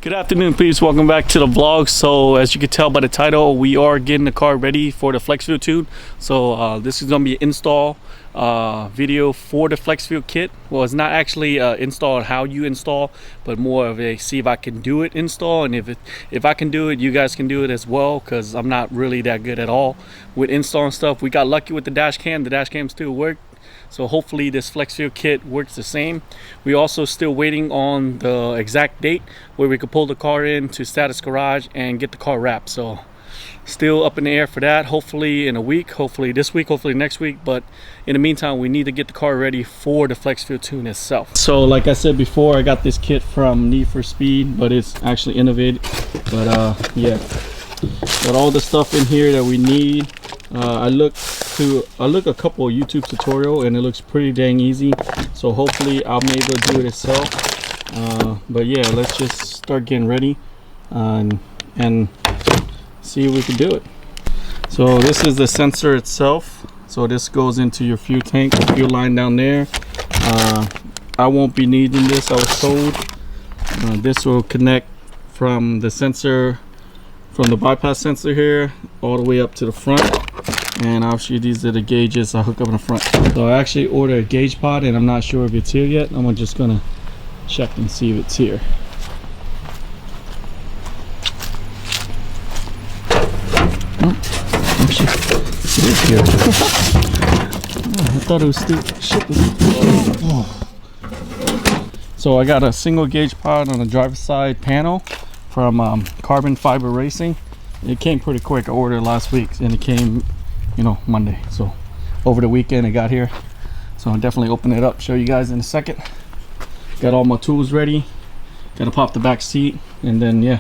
Good afternoon, peeps. Welcome back to the vlog. So as you can tell by the title, we are getting the car ready for the FlexFuel tune. So this is going to be an install video for the FlexFuel kit. Well, it's not actually install how you install, but more of a see if I can do it install, and if I can do it, you guys can do it as well, because I'm not really that good at all with installing stuff. We got lucky with the dash cam. The dash cam still worked. So hopefully this FlexFuel kit works the same. We also still waiting on the exact date where we could pull the car in to status garage and get the car wrapped. So still up in the air for that. Hopefully in a week, hopefully this week, hopefully next week. But in the meantime, we need to get the car ready for the FlexFuel tune itself. So like I said before, I got this kit from Need for Speed, but it's actually innovative. But yeah, got all the stuff in here that we need. I looked a couple of YouTube tutorial and it looks pretty dang easy, so hopefully I'm able to do it itself. But yeah, let's just start getting ready and see if we can do it. So this is the sensor itself. So this goes into your fuel tank, fuel line down there. I won't be needing this, I was told. This will connect from the sensor, from the bypass sensor here all the way up to the front. And obviously these are the gauges I hook up in the front. So I actually ordered a gauge pod and I'm not sure if it's here yet. I'm just gonna check and see if it's here. Oh, actually, it is here. Oh, I thought it was still shipping. Oh. So I got a single gauge pod on the driver's side panel from Carbon Fiber Racing. It came pretty quick. I ordered last week and it came, you know, Monday. So over the weekend it got here. So I'll definitely open it up, show you guys in a second. Got all my tools ready. Gotta pop the back seat, and then yeah,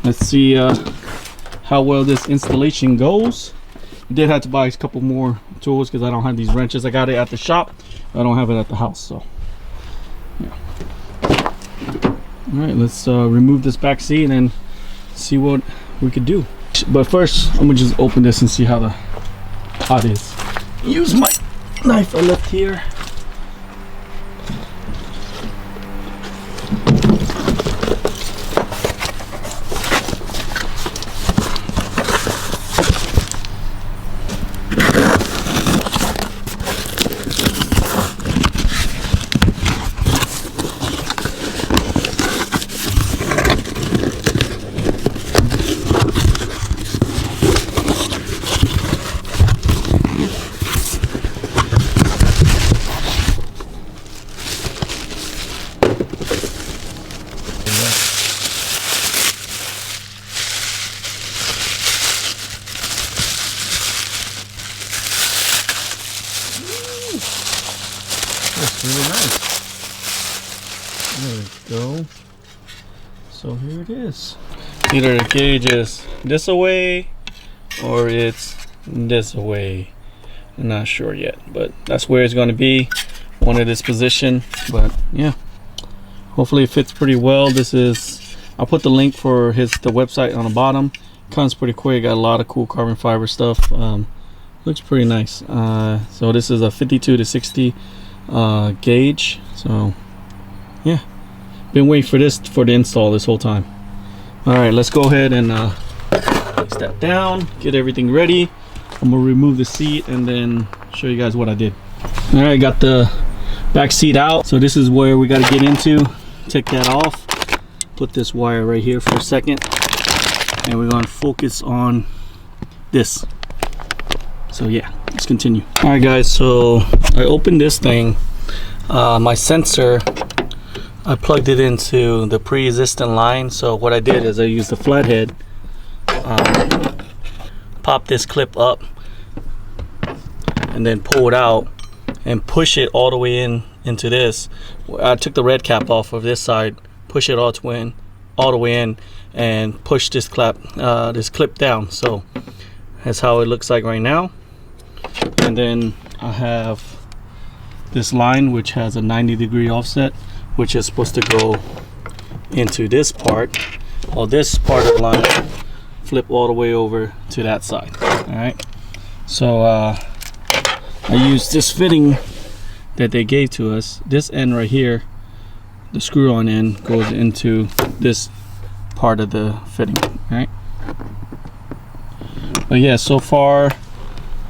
let's see how well this installation goes. I did have to buy a couple more tools because I don't have these wrenches. I got it at the shop, I don't have it at the house. So yeah. All right, let's remove this back seat and then see what we could do. But first I'm gonna just open this and see how the hot is. Use my knife I left here. That's really nice. There we go. So here it is. Either the gauge is this away or it's this away. I'm not sure yet, but that's where it's going to be. One of this position, but yeah, hopefully it fits pretty well. This is, I'll put the link for the website on the bottom. Comes pretty quick. Got a lot of cool carbon fiber stuff. Looks pretty nice. So this is a 52 to 60 gauge. So yeah, been waiting for this for the install this whole time. All right, let's go ahead and place that down, get everything ready. I'm gonna remove the seat and then show you guys what I did. All right, got the back seat out. So this is where we got to get into. Take that off, put this wire right here for a second, and we're going to focus on this. So yeah, let's continue. All right guys, so I opened this thing. My sensor, I plugged it into the pre-existing line. So what I did is I used the flathead, pop this clip up and then pull it out and push it all the way into this. I took the red cap off of this side, push it all the way in and push this clip down. So that's how it looks like right now. And then I have this line which has a 90-degree offset, which is supposed to go into this part, or this part of the line flip all the way over to that side. All right, so I used this fitting that they gave to us. This end right here, the screw-on end, goes into this part of the fitting, right? But yeah, so far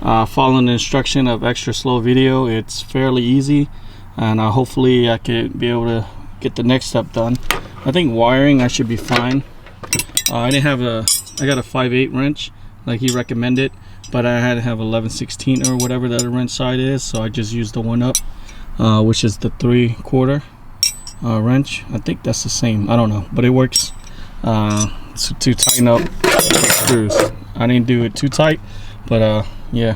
following the instruction of extra slow video, it's fairly easy, and hopefully I could be able to get the next step done. I think wiring I should be fine. I got a 5/8 wrench like he recommended, but I had to have 11/16 or whatever that wrench side is, so I just used the one up, which is the 3/4 wrench. I think that's the same, I don't know, but it works to tighten up the screws. I didn't do it too tight, but yeah,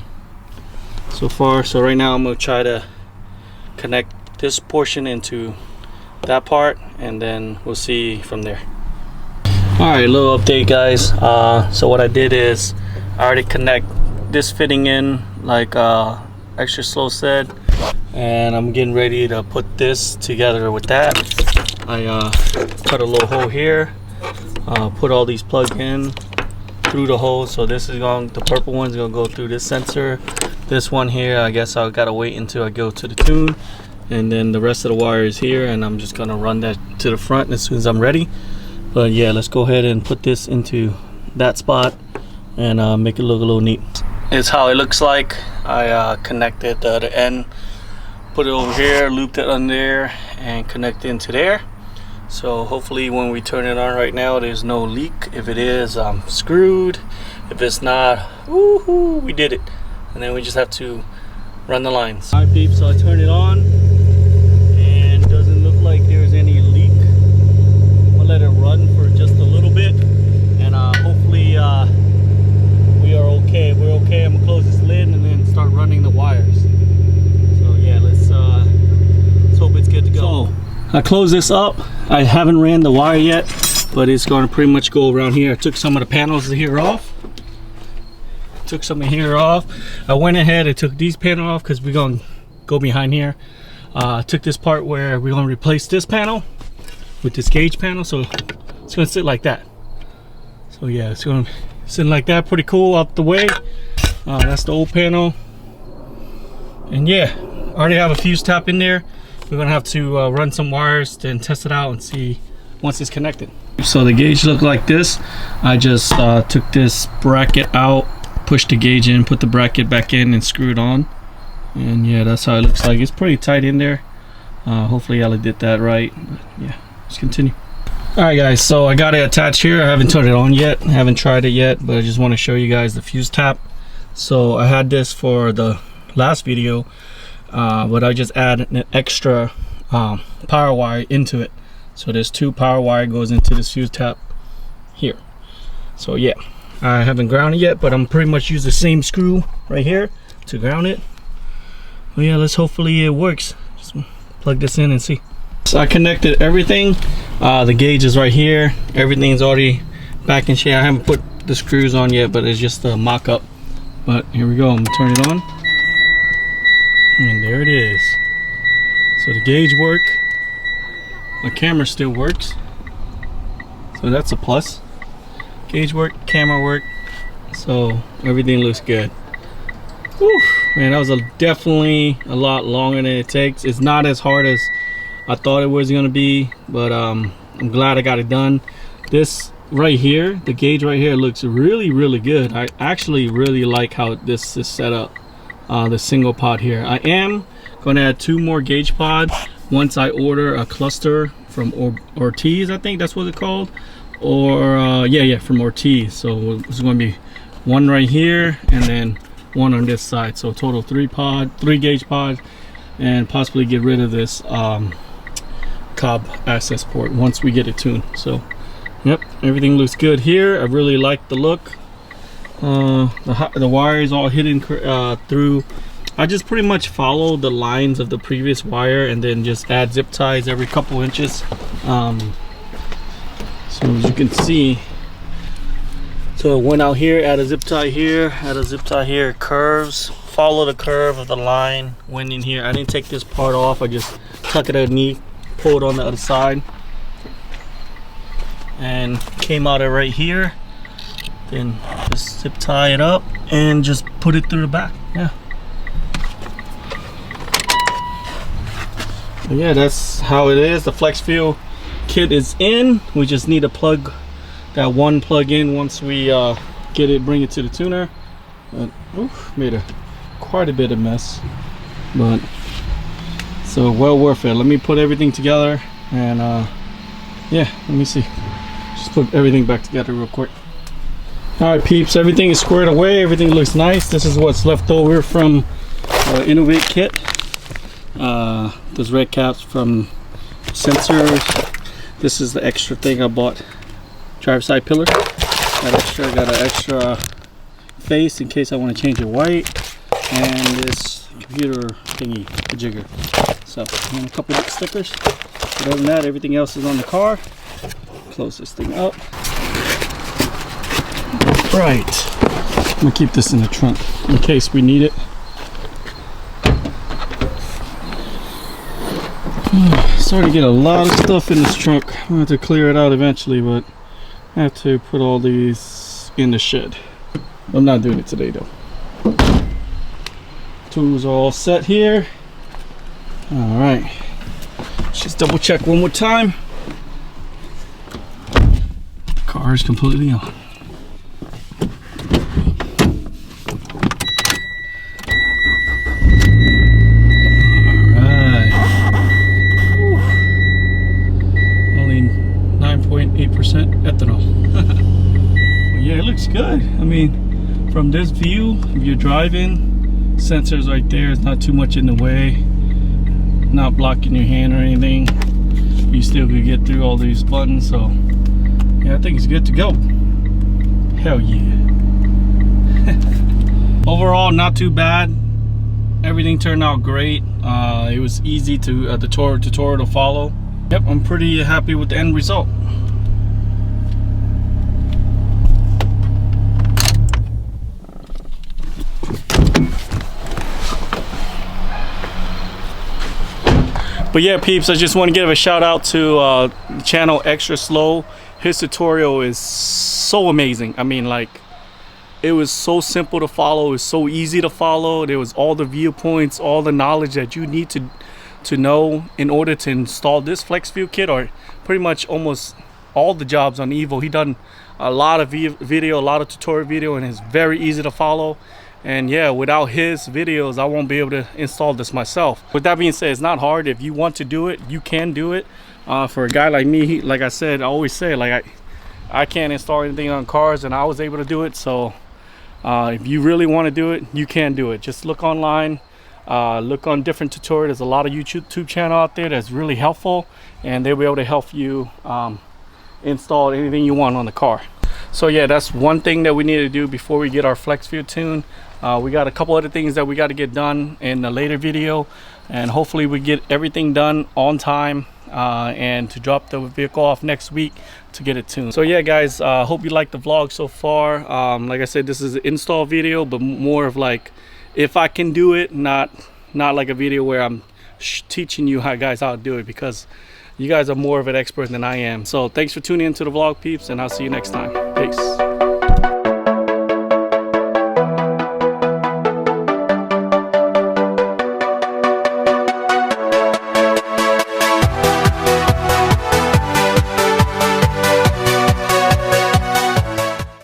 so far. So right now I'm gonna try to connect this portion into that part, and then we'll see from there. All right, little update, guys. So what I did is I already connect this fitting in like extra slow said, and I'm getting ready to put this together with that. I cut a little hole here, put all these plugs in through the hole. So this is going, the purple one's gonna go through this sensor. This one here, I guess I gotta wait until I go to the tune, and then the rest of the wire is here, and I'm just gonna run that to the front as soon as I'm ready. But yeah, let's go ahead and put this into that spot and make it look a little neat. It's how it looks like. I connected the end, put it over here, looped it on there, and connected into there. So hopefully when we turn it on right now, there's no leak. If it is, I'm screwed. If it's not, woohoo, we did it. And then we just have to run the lines. All right, peeps, so I turned it on, and it doesn't look like there's any leak. I'm gonna let it run for just a little bit, and hopefully we are okay. We're okay. I'm gonna close this lid and then start running the wires. So yeah, let's hope it's good to go. So I close this up. I haven't ran the wire yet, but it's going to pretty much go around here. I took some of the panels here off. Took some of here off. I went ahead and took these panels off because we're going to go behind here. Took this part where we're going to replace this panel with this gauge panel, so it's going to sit like that. So yeah, it's going to sit like that, pretty cool, out the way. That's the old panel, and yeah, I already have a fuse tap in there. We're gonna have to run some wires and test it out and see once it's connected. So the gauge looked like this. I just took this bracket out, pushed the gauge in, put the bracket back in, and screwed on. And yeah, that's how it looks like. It's pretty tight in there. Hopefully I did that right. But yeah, let's continue. All right, guys, so I got it attached here. I haven't turned it on yet. I haven't tried it yet, but I just want to show you guys the fuse tap. So I had this for the last video, but I just added an extra power wire into it. So there's 2 power wire goes into this fuse tap here. So yeah, I haven't grounded yet, but I'm pretty much use the same screw right here to ground it. Well, yeah, let's hopefully it works. Just plug this in and see. So I connected everything. The gauge is right here. Everything's already back in shape. I haven't put the screws on yet, but it's just a mock-up. But here we go. I'm gonna turn it on, and there it is. So the gauge works. The camera still works, so that's a plus. Gauge work, camera work, so everything looks good. Whew, man, that was definitely a lot longer than it takes. It's not as hard as I thought it was gonna be, but I'm glad I got it done. This right here, the gauge right here, looks really good. I actually really like how this is set up, the single pod here. I am going to add 2 more gauge pods once I order a cluster from Ortiz. I think that's what it's called, or yeah, from Ortiz. So it's going to be 1 right here and then 1 on this side, so total 3 gauge pods, and possibly get rid of this cob access port once we get it tuned. So yep, everything looks good here. I really like the look. The wire is all hidden through. I just pretty much follow the lines of the previous wire and then just add zip ties every couple inches. So as you can see, so it went out here, add a zip tie here, add a zip tie here, curves, follow the curve of the line, went in here. I didn't take this part off. I just tuck it underneath, pull it on the other side, and came out of right here. Then just zip tie it up and just put it through the back. Yeah. But yeah, that's how it is. The FlexFuel kit is in. We just need to plug that one plug-in once we get it, bring it to the tuner. But made quite a bit of mess, but so well worth it. Let me put everything together and yeah, let me see, just put everything back together real quick. All right, peeps, everything is squared away, everything looks nice. This is what's left over from Innovate kit. Those red caps from sensors. This is the extra thing I bought, driver side pillar. Got an extra face in case I want to change it white, and this computer thingy, the jigger. So, and a couple of stickers. But other than that, everything else is on the car. Close this thing up. Right, I'm gonna keep this in the trunk in case we need it. Starting to get a lot of stuff in this trunk. I'm gonna have to clear it out eventually, but I have to put all these in the shed. I'm not doing it today though. Tools are all set here. All right, just double check one more time. The car is completely on. Ethanol. Well, yeah, it looks good. I mean, from this view, if you're driving, sensors right there, is not too much in the way, not blocking your hand or anything. You still could get through all these buttons, so yeah, I think it's good to go. Hell yeah. Overall, not too bad. Everything turned out great. It was easy to the tutorial to follow. Yep, I'm pretty happy with the end result. But yeah, peeps, I just want to give a shout out to the channel Extra Slow. His tutorial is so amazing. I mean, like, it was so simple to follow. It was so easy to follow. There was all the viewpoints, all the knowledge that you need to know in order to install this FlexFuel kit, or pretty much almost all the jobs on Evo. He done a lot of video, a lot of tutorial video, and it's very easy to follow. And yeah, without his videos, I won't be able to install this myself. With that being said, it's not hard. If you want to do it, you can do it. For a guy like me, like I said, I always say, like, I can't install anything on cars, and I was able to do it. So if you really want to do it, you can do it. Just look online, look on different tutorials. There's a lot of YouTube channel out there that's really helpful, and they'll be able to help you install anything you want on the car. So yeah, that's one thing that we need to do before we get our FlexFuel tune. We got a couple other things that we got to get done in a later video, and hopefully we get everything done on time and to drop the vehicle off next week to get it tuned. So yeah, guys, hope you like the vlog so far. Like I said, this is an install video, but more of like, if I can do it, not like a video where I'm teaching you guys how to do it, because you guys are more of an expert than I am. So thanks for tuning into the vlog, peeps, and I'll see you next time. Peace.